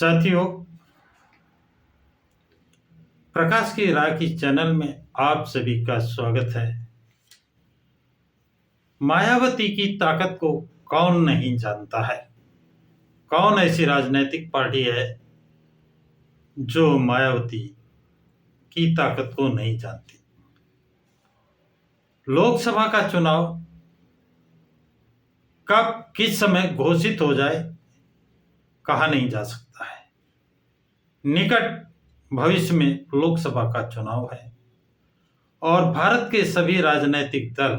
साथियों, प्रकाश की राखी चैनल में आप सभी का स्वागत है। मायावती की ताकत को कौन नहीं जानता है? कौन ऐसी राजनीतिक पार्टी है जो मायावती की ताकत को नहीं जानती? लोकसभा का चुनाव कब किस समय घोषित हो जाए कहा नहीं जा सकता है। निकट भविष्य में लोकसभा का चुनाव है और भारत के सभी राजनीतिक दल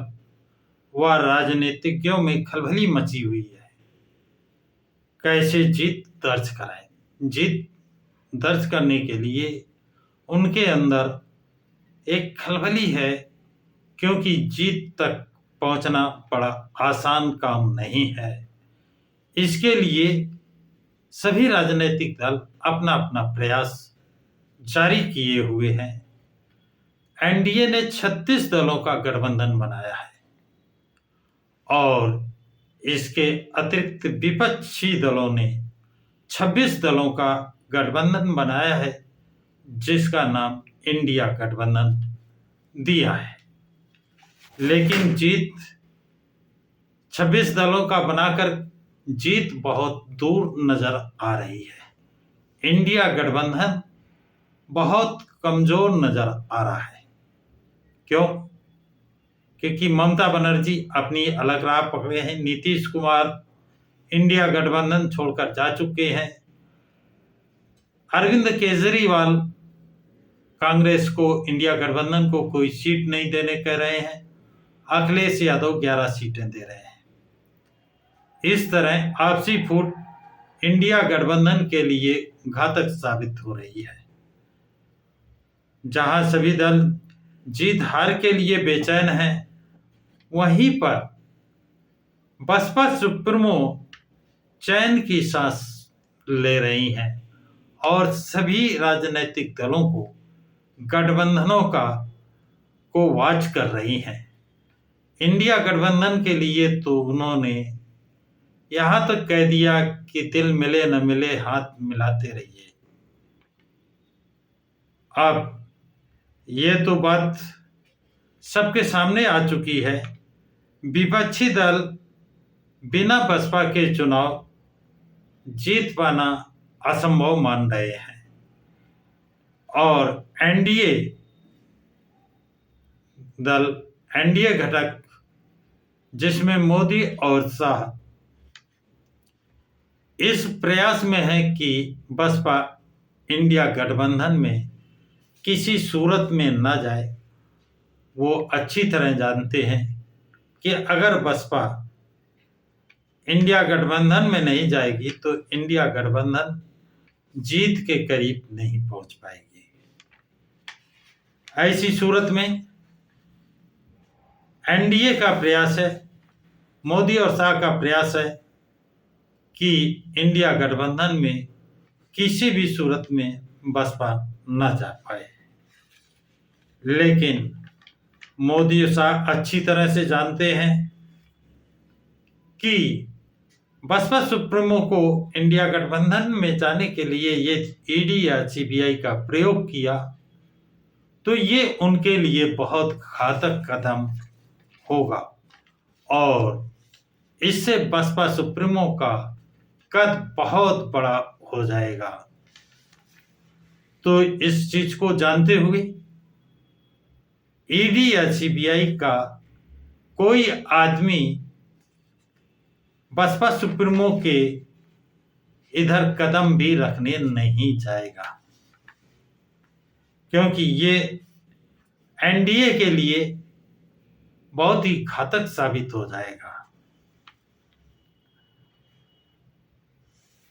व राजनीतिज्ञों में खलबली मची हुई है। कैसे जीत दर्ज कराएं? जीत दर्ज करने के लिए उनके अंदर एक खलबली है, क्योंकि जीत तक पहुंचना बड़ा आसान काम नहीं है। इसके लिए सभी राजनीतिक दल अपना अपना प्रयास जारी किए हुए हैं। एनडीए ने 36 दलों का गठबंधन बनाया है और इसके अतिरिक्त विपक्षी दलों ने 26 दलों का गठबंधन बनाया है, जिसका नाम इंडिया गठबंधन दिया है। लेकिन जीत 26 दलों का बनाकर जीत बहुत दूर नजर आ रही है। इंडिया गठबंधन बहुत कमजोर नजर आ रहा है। क्यों? क्योंकि ममता बनर्जी अपनी अलग राह पकड़े हैं, नीतीश कुमार इंडिया गठबंधन छोड़कर जा चुके हैं, अरविंद केजरीवाल कांग्रेस को इंडिया गठबंधन को कोई सीट नहीं देने कह रहे हैं, अखिलेश यादव 11 सीटें दे रहे हैं। इस तरह आपसी फूट इंडिया गठबंधन के लिए घातक साबित हो रही है। जहां सभी दल जीत हार के लिए बेचैन हैं, वहीं पर बसपा सुप्रीमो चैन की सांस ले रही हैं और सभी राजनीतिक दलों को गठबंधनों को वॉच कर रही हैं। इंडिया गठबंधन के लिए तो उन्होंने यहां तक कह दिया कि दिल मिले न मिले हाथ मिलाते रहिए। अब ये तो बात सबके सामने आ चुकी है। विपक्षी दल बिना बसपा के चुनाव जीत पाना असंभव मान रहे हैं और एनडीए घटक जिसमें मोदी और शाह इस प्रयास में है कि बसपा इंडिया गठबंधन में किसी सूरत में न जाए। वो अच्छी तरह जानते हैं कि अगर बसपा इंडिया गठबंधन में नहीं जाएगी तो इंडिया गठबंधन जीत के करीब नहीं पहुंच पाएगी। ऐसी सूरत में एनडीए का प्रयास है, मोदी और शाह का प्रयास है कि इंडिया गठबंधन में किसी भी सूरत में बसपा न जा पाए। लेकिन मोदी और शाह अच्छी तरह से जानते हैं कि बसपा सुप्रीमो को इंडिया गठबंधन में जाने के लिए ये ईडी या सीबीआई का प्रयोग किया तो ये उनके लिए बहुत घातक कदम होगा और इससे बसपा सुप्रीमो का कद बहुत बड़ा हो जाएगा। तो इस चीज को जानते हुए ईडी या सीबीआई का कोई आदमी बसपा सुप्रीमो के इधर कदम भी रखने नहीं जाएगा, क्योंकि ये एनडीए के लिए बहुत ही घातक साबित हो जाएगा।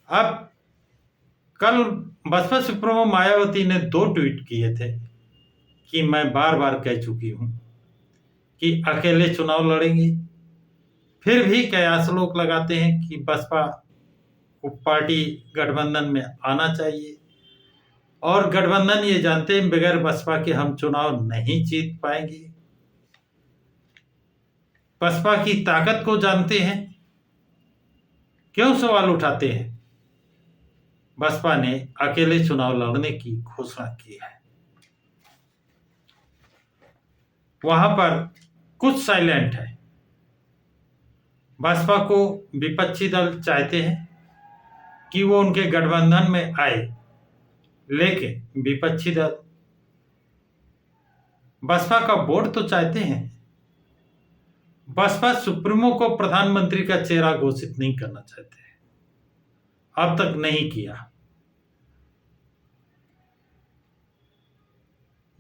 अब कल बसपा सुप्रीमो मायावती ने 2 ट्वीट किए थे कि मैं बार बार कह चुकी हूं कि अकेले चुनाव लड़ेंगे। फिर भी कयास लोग लगाते हैं कि बसपा को पार्टी गठबंधन में आना चाहिए और गठबंधन ये जानते हैं बगैर बसपा के हम चुनाव नहीं जीत पाएंगे। बसपा की ताकत को जानते हैं, क्यों सवाल उठाते हैं? बसपा ने अकेले चुनाव लड़ने की घोषणा की है। वहां पर कुछ साइलेंट है। बसपा को विपक्षी दल चाहते हैं कि वो उनके गठबंधन में आए, लेकिन विपक्षी दल बसपा का वोट तो चाहते हैं। बसपा सुप्रीमो को प्रधानमंत्री का चेहरा घोषित नहीं करना चाहते, अब तक नहीं किया।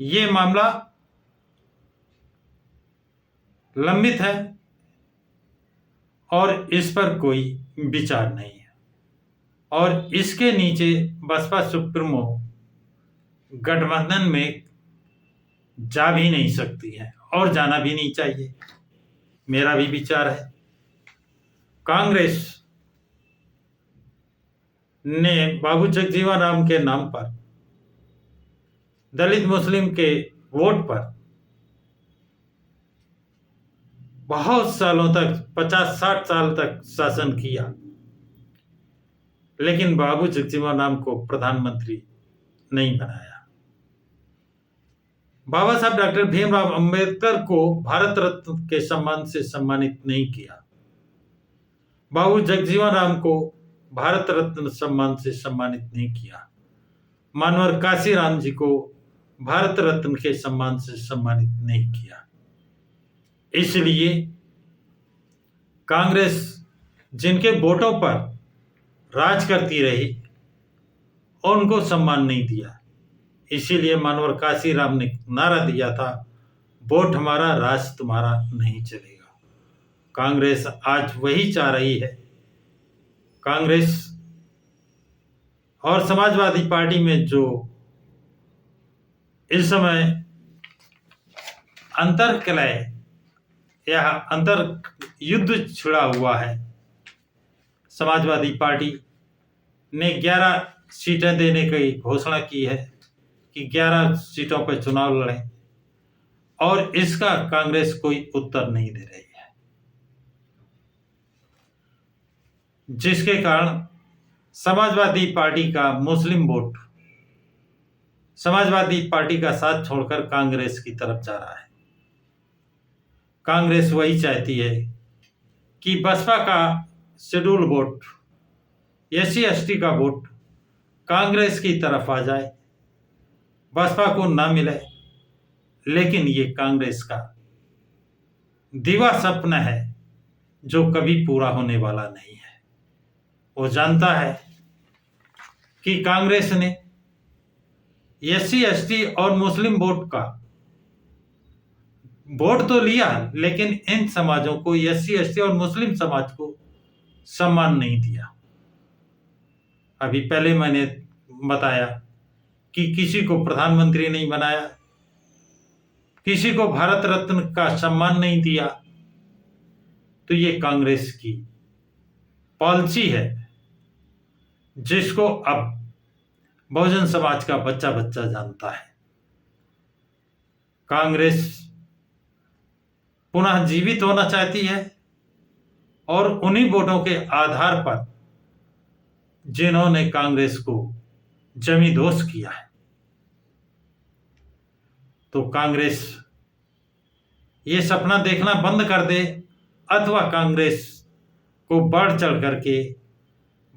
ये मामला लंबित है और इस पर कोई विचार नहीं है, और इसके नीचे बसपा सुप्रीमो गठबंधन में जा भी नहीं सकती है और जाना भी नहीं चाहिए, मेरा भी विचार है। कांग्रेस ने बाबू जगजीवन राम के नाम पर दलित मुस्लिम के वोट पर बहुत सालों तक 50-60 साल तक शासन किया, लेकिन बाबू जगजीवन राम को प्रधानमंत्री नहीं बनाया। बाबा साहब डॉक्टर भीमराव अंबेडकर को भारत रत्न के सम्मान से सम्मानित नहीं किया। बाबू जगजीवन राम को भारत रत्न सम्मान से सम्मानित नहीं किया। मानवर काशीराम जी को भारत रत्न के सम्मान से सम्मानित नहीं किया। इसलिए कांग्रेस जिनके वोटों पर राज करती रही, उनको सम्मान नहीं दिया। इसीलिए मानवर काशीराम ने नारा दिया था, वोट हमारा राज तुम्हारा नहीं चलेगा। कांग्रेस आज वही चाह रही है। कांग्रेस और समाजवादी पार्टी में जो इस समय अंतर्कलह या अंतर युद्ध छिड़ा हुआ है, समाजवादी पार्टी ने 11 सीटें देने की घोषणा की है कि 11 सीटों पर चुनाव लड़ें, और इसका कांग्रेस कोई उत्तर नहीं दे रही है, जिसके कारण समाजवादी पार्टी का मुस्लिम वोट समाजवादी पार्टी का साथ छोड़कर कांग्रेस की तरफ जा रहा है। कांग्रेस वही चाहती है कि बसपा का शेड्यूल वोट, SC ST का वोट कांग्रेस की तरफ आ जाए, बसपा को ना मिले। लेकिन ये कांग्रेस का दिवा सपना है जो कभी पूरा होने वाला नहीं है। वो जानता है कि कांग्रेस ने SC ST और मुस्लिम वोट का वोट तो लिया, लेकिन इन समाजों को, SC ST और मुस्लिम समाज को सम्मान नहीं दिया। अभी पहले मैंने बताया कि किसी को प्रधानमंत्री नहीं बनाया, किसी को भारत रत्न का सम्मान नहीं दिया। तो ये कांग्रेस की पॉलिसी है, जिसको अब बहुजन समाज का बच्चा बच्चा जानता है। कांग्रेस पुनः जीवित होना चाहती है, और उन्हीं वोटों के आधार पर जिन्होंने कांग्रेस को जमींदोज किया है, तो कांग्रेस ये सपना देखना बंद कर दे, अथवा कांग्रेस को बढ़ चढ़ करके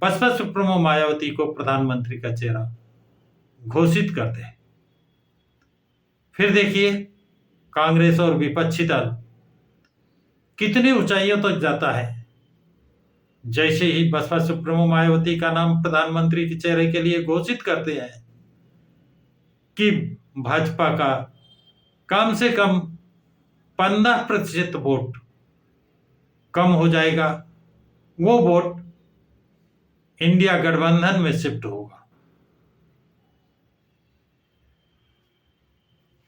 बसपा सुप्रीमो मायावती को प्रधानमंत्री का चेहरा घोषित कर दे। फिर देखिए कांग्रेस और विपक्षी दल कितनी ऊंचाइयों तक जाता है। जैसे ही बसपा सुप्रीमो मायावती का नाम प्रधानमंत्री के चेहरे के लिए घोषित करते हैं कि भाजपा का कम से कम 15% वोट कम हो जाएगा, वो वोट इंडिया गठबंधन में शिफ्ट होगा।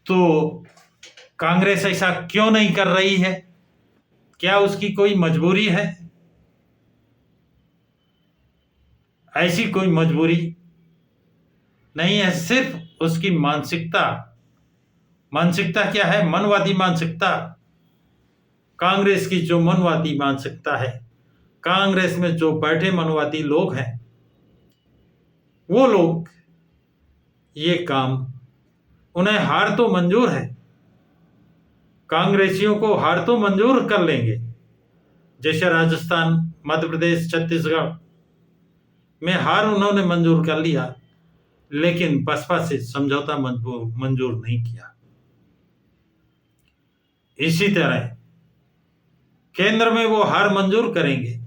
तो कांग्रेस ऐसा क्यों नहीं कर रही है? क्या उसकी कोई मजबूरी है? ऐसी कोई मजबूरी नहीं है, सिर्फ उसकी मानसिकता क्या है? मनवादी मानसिकता। कांग्रेस की जो मनवादी मानसिकता है, कांग्रेस में जो बैठे मनवादी लोग हैं, वो लोग ये काम, उन्हें हार तो मंजूर है, कांग्रेसियों को हार तो मंजूर कर लेंगे, जैसे राजस्थान, मध्य प्रदेश, छत्तीसगढ़ में हार उन्होंने मंजूर कर लिया, लेकिन बसपा से समझौता मंजूर नहीं किया। इसी तरह केंद्र में वो हार मंजूर करेंगे,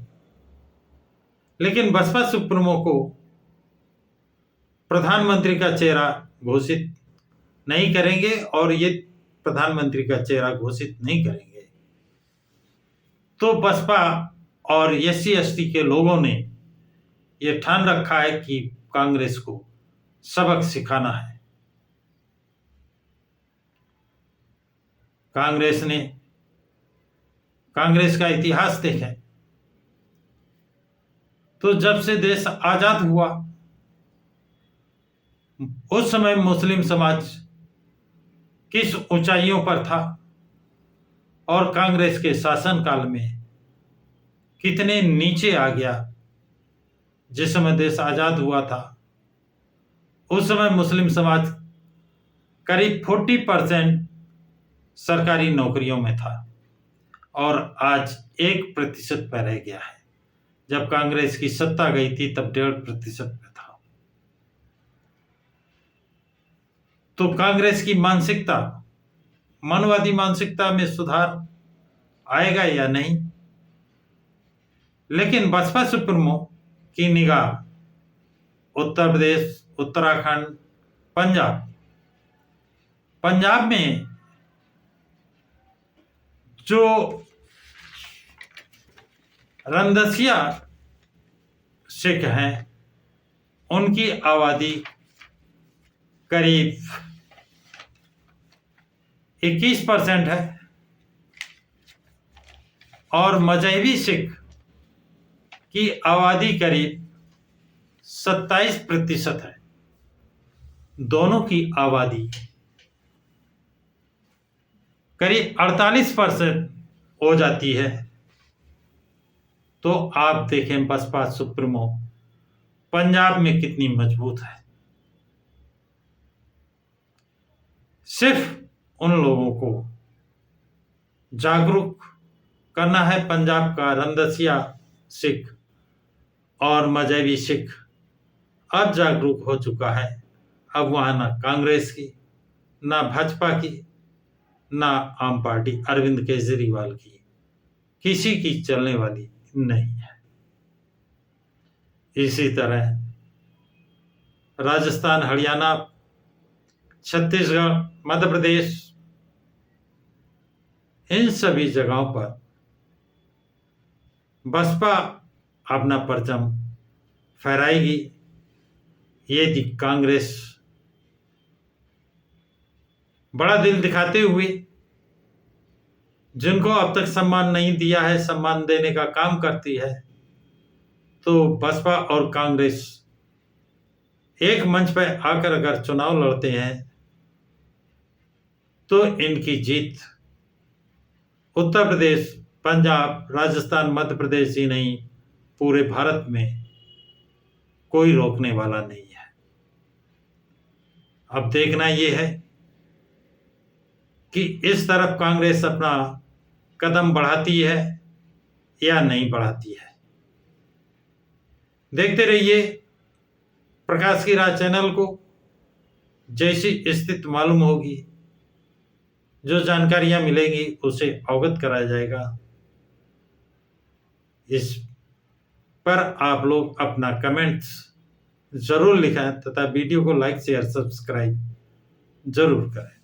लेकिन बसपा सुप्रीमो को प्रधानमंत्री का चेहरा घोषित नहीं करेंगे, और ये प्रधानमंत्री का चेहरा घोषित नहीं करेंगे तो बसपा और SC ST के लोगों ने ये ठान रखा है कि कांग्रेस को सबक सिखाना है। कांग्रेस का इतिहास देखें तो जब से देश आजाद हुआ, उस समय मुस्लिम समाज किस ऊंचाइयों पर था, और कांग्रेस के शासनकाल में कितने नीचे आ गया। जिस समय देश आजाद हुआ था, उस समय मुस्लिम समाज करीब 40% सरकारी नौकरियों में था, और आज 1% पर रह गया है। जब कांग्रेस की सत्ता गई थी तब 1.5% पे था। तो कांग्रेस की मानसिकता, मनवादी मानसिकता में सुधार आएगा या नहीं, लेकिन बसपा सुप्रीमो की निगाह उत्तर प्रदेश, उत्तराखंड, पंजाब में जो रंदसिया सिख हैं, उनकी आबादी करीब 21% है, और मजहबी सिख की आबादी करीब 27% है। दोनों की आबादी करीब 48% हो जाती है। तो आप देखें बसपा सुप्रीमो पंजाब में कितनी मजबूत है। सिर्फ उन लोगों को जागरूक करना है। पंजाब का रंदसिया सिख और मजहबी सिख अब जागरूक हो चुका है। अब वहां ना कांग्रेस की, ना भाजपा की, ना आम पार्टी अरविंद केजरीवाल की, किसी की चलने वाली नहीं है। इसी तरह राजस्थान, हरियाणा, छत्तीसगढ़, मध्य प्रदेश, इन सभी जगहों पर बसपा अपना परचम फहराएगी। यदि कांग्रेस बड़ा दिल दिखाते हुए जिनको अब तक सम्मान नहीं दिया है, सम्मान देने का काम करती है, तो बसपा और कांग्रेस एक मंच पर आकर अगर चुनाव लड़ते हैं तो इनकी जीत उत्तर प्रदेश, पंजाब, राजस्थान, मध्य प्रदेश ही नहीं, पूरे भारत में कोई रोकने वाला नहीं है। अब देखना यह है कि इस तरफ कांग्रेस अपना कदम बढ़ाती है या नहीं बढ़ाती है। देखते रहिए प्रकाश की राह चैनल को। जैसी स्थिति मालूम होगी, जो जानकारियां मिलेंगी, उसे अवगत कराया जाएगा। इस पर आप लोग अपना कमेंट्स जरूर लिखें तथा वीडियो को लाइक, शेयर, सब्सक्राइब जरूर करें।